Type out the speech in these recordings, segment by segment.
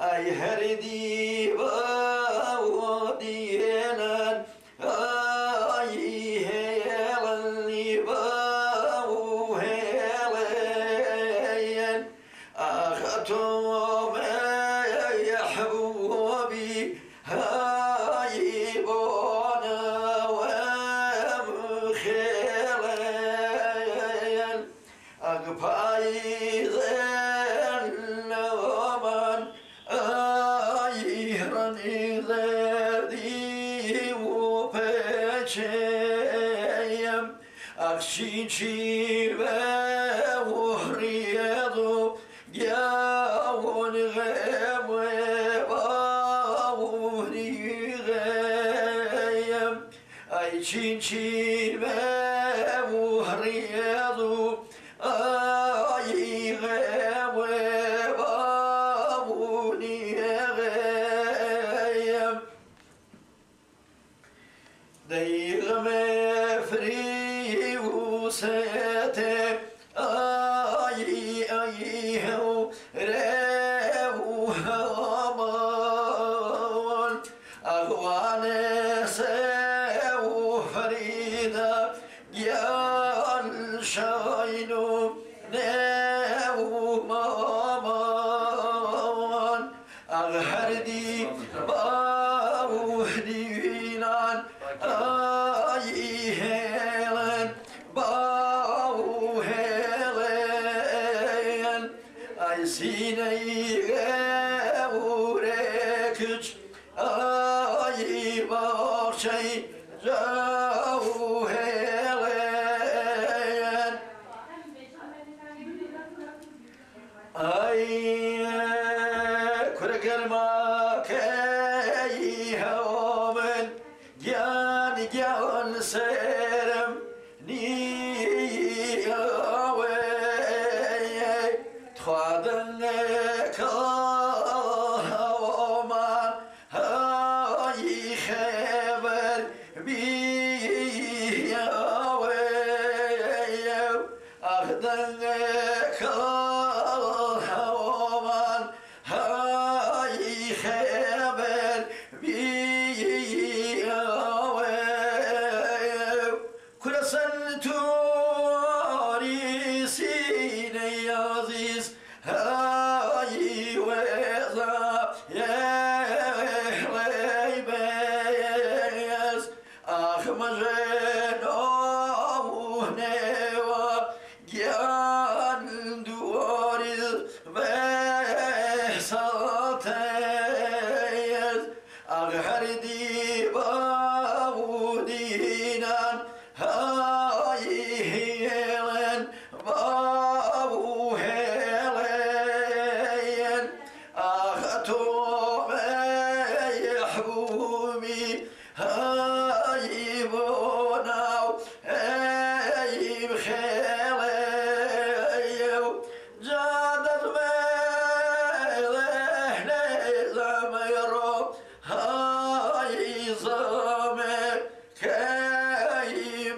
Ay her diva o diyeler ay helen diva o helen أخذتم يا حبوبي هايبونا ومخيلين أقبايذين لومن أيهرن إذادي وبيشيم أخشيشي وهريضو ياون غيم وباوني غيم أي شين وهريضو أي غيم وباوني غيم ديغم فري وسيتي أيهو ريو همان أغوان سيو فريدا جان شاينو نيو مامان أغهردي باو دينان أيهلن باو هلن أي سيني غوركج أي بارشي جو هلن أي كرقل ما كي هومن جان جان سيرم نيوي تخادن كهومان هاي خبر بيوي أخدن كهومان هاي خبر بيوي كل سنتوري سيني عزيز هاي وذا يا بيس أخمجن أمونيوا جان دواري بساتيز أغهردي باودينان هاي هيلن باو هيلن أخذتم يا حبوبي هاي بوناو هاي بخيليو جادت ميلهن زميرو هاي زمير كاي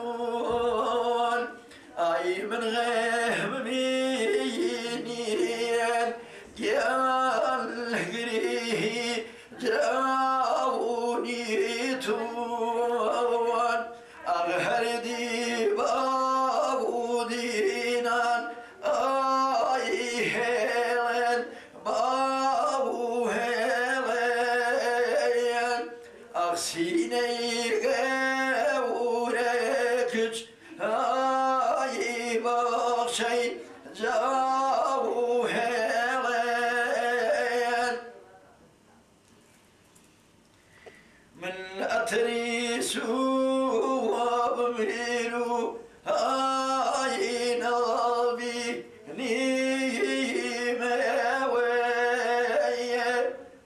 مرسون أي من غيب مينين جال قريه جاوني تون أغهردي باودينان أي هيلن باو هيلن أغسيني غوركج أي بخشي جاو هيلن من أتريسو وبميرو هاي نبي نيمة ويا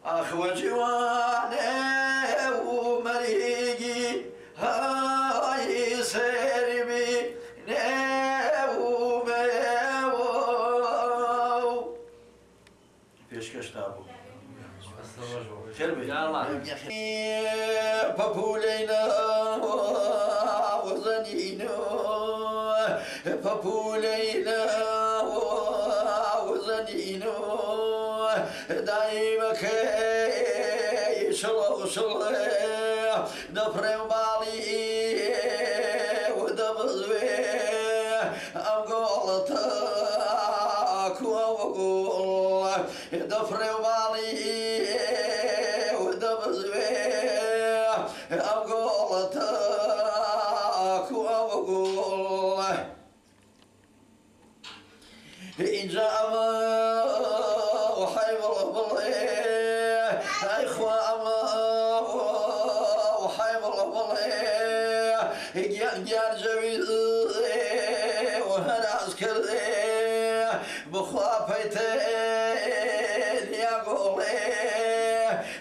أخوة جوانا ومريجي هاي سربي ناو ماو فيش كشتابو بابولينا وزنينا بابولينا وزنينو دايمك شلو شلو دفرم بالي ودبزوي أم قولتك وقول دفرم بالي ودبزوي أم قولتك وقول إن جاء وحيب البلي إخوة وحيب البلي جان جويز وهنا أذكر بخوابيتين يا قولي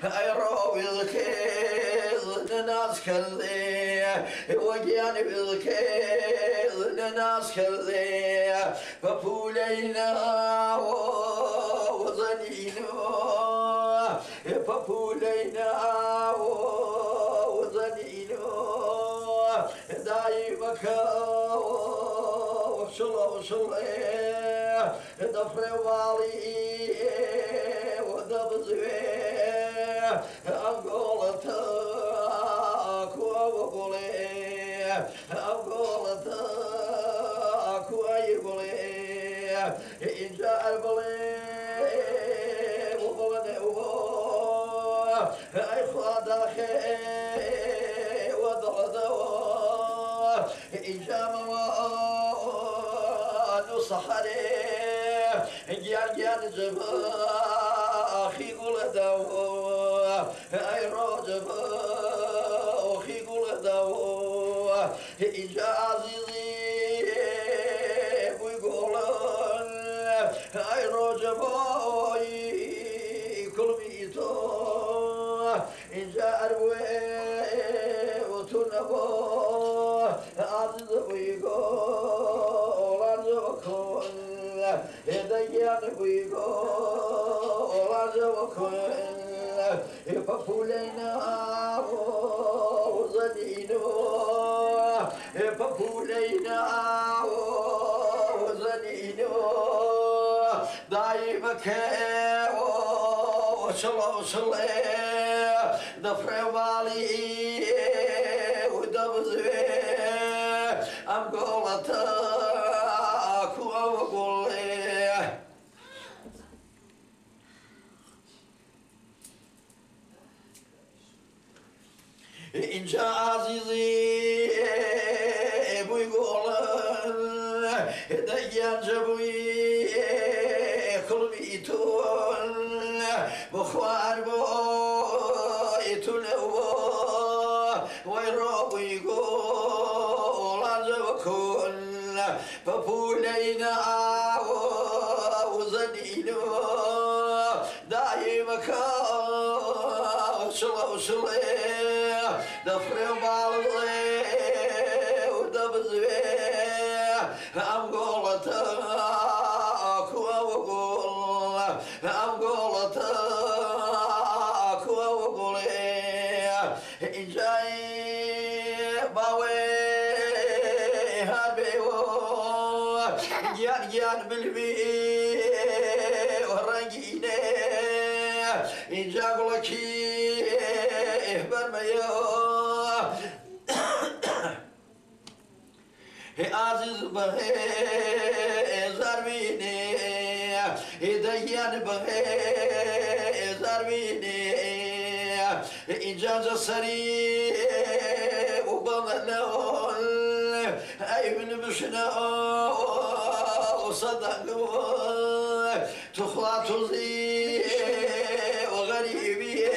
أي روي ذكيز ناس كذي وجاني بذكيز ناس كذي فبولينا وظنينا فبولينا وظنينا دايمك وصلي دفر والي ودبزوي أقولتك وقولي أقولتك ويقولي إن جاء البلي وبلني إخوة داخي ودردو إن جاء نصحني جان جباخي قول دو أي روجب أخي قول دو إن جاء عزيزي ويقول أي روجب كل ميتو إن جاء أروي وتنبو عزيز ويقول أرجوكم ديان ويقول أرجوكم فبولينا وزنينو فبولينا وزنينو دايمك وصلي دفر بالي ودبزوي أم قولتك وقولي إن جاء عزيزي ويقول ديان جبوي كل ميتون بخوار بويتون ويروب ويقول عزوكن فبولينا وزنينو دايمك وصلي دفر بالي ودبزوي أم قولتك وقول أم قولتك وقولي إن جاي باوي هربي جان بالبي ورنجيني إن جاقلكي برميو عزيز بهي زربيني ديان بهي زربيني إنجاز سري وبمنون أي من بشنا وصدقوا تخلط زي وغريبي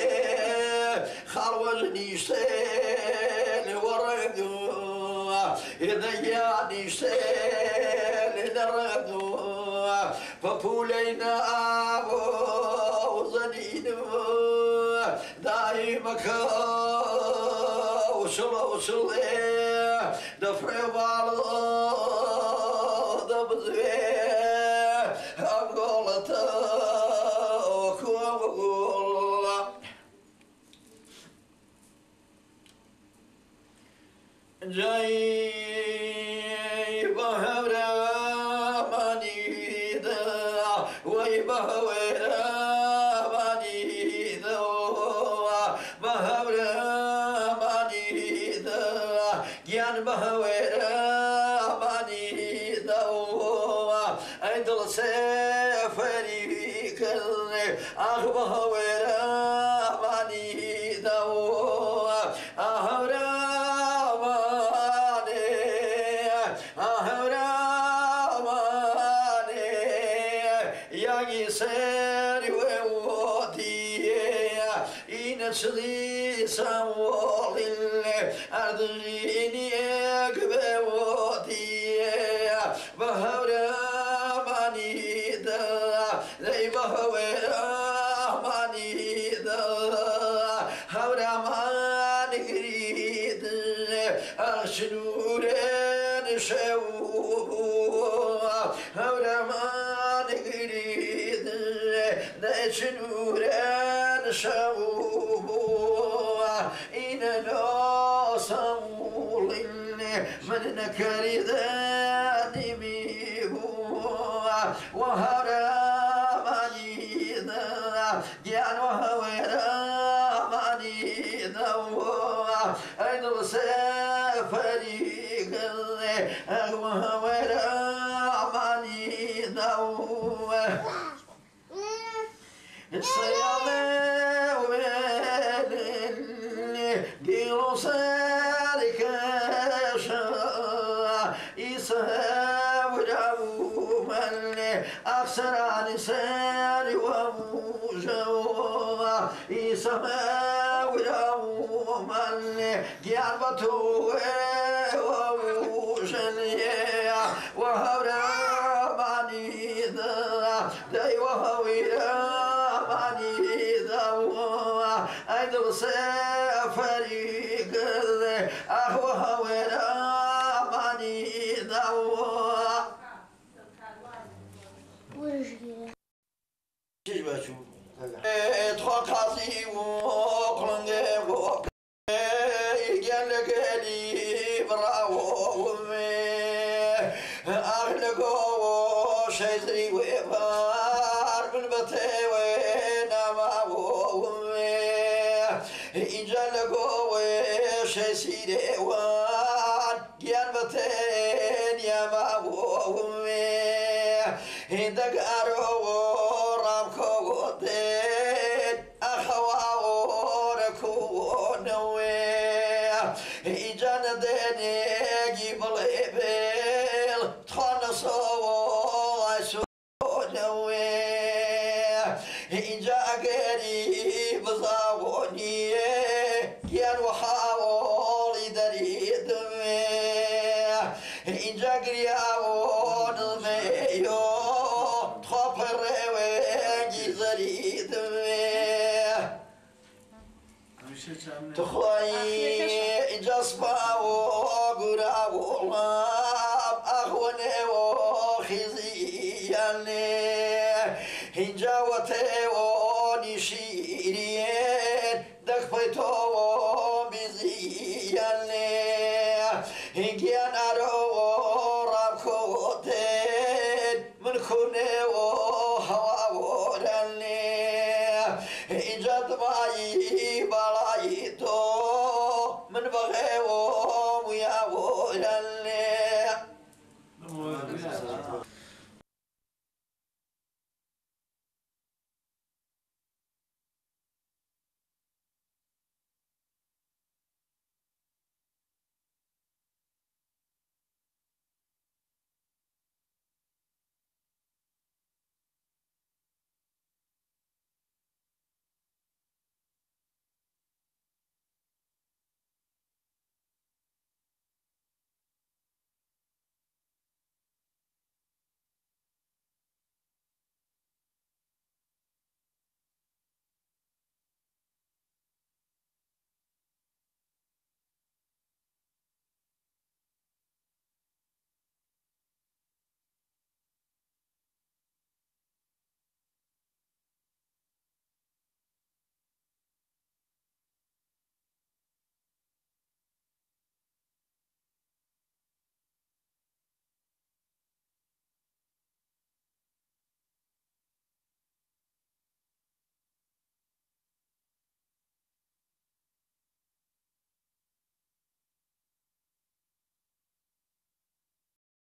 خلوة نيشتين ورقوا إذا يعني شتين درقوا فبولينا وزنينو دايمك وصلي دفر بالو دبزوي أقولتك وقول جاي بهرا منيدا ويب گیان بهوێرەمانی دەوە ئەی دڵ سێفەری کردێ ئاخ بەهوێرەمانی دەوە ئاهەورەمانێ ئاهەورەمانێ یاگی سەری وێوەتیە ئینە چڵی سەموڵیلێ ئەردنیەک بێوەتیە بەهەورەمانی دا دەی بەهوێرەمانی دا هەورەمان گرید ئەشنورێن شەو هەورەمان گرید دەچنورێن شەو ئینە ناسەموڵینێ من نەکەریدەنی میبووە وهەورەمانی دا گیان وهەوێرەمانی دەوە ئەی دڵ سێفەری کردێ وهەوێرەمانی دەوە سەیاڵێ وێنێ گیڵ و سەری کەشە ئیسە هەورەمەلێ ئەفسەرانی سەری وەموژەوە ئیسە هەورەمەلێ گیان بە تۆوێ وەموژەلێ وهەورەمانی دا دەی وەهەویرەمانی دەوە ئەی دڵ سێفەری کردێ ئاخ وەهەوێرەمانی دەوە چی بچوو تخوا قازی و قڵنگێ بۆ گیان لەگەلی بڕاوەومێ ئاخ لەگۆوە شەیزری وێبار من بە تێوێ نەماوەومێ ئینجا لەگۆوێ شەی سیرێوان گیان بە تێنیا ماوەومێ دەگارەوە ڕامکۆوە دێن ئەخەواوەرە کۆنەوێ ئینجا نەدێنێگی بڵێ بێڵ تخوانەسەوە سۆنەوێ ئینجا ئەگەری بزاوە نییە گیان وەحاوەڵی دەریدمێ ئینجا گریاوە نڵمێیۆ تخوا پەڕێوێگی زەریدمێ تخوایی اینجا سپاوە گوراوەڵام ئەخوەنێوە خیزیانێ اینجا وەتێوە نیشیرێن دەکپەیتەوە بیزیانێ گیان ئارەوە ڕامکۆتێن من خونێوە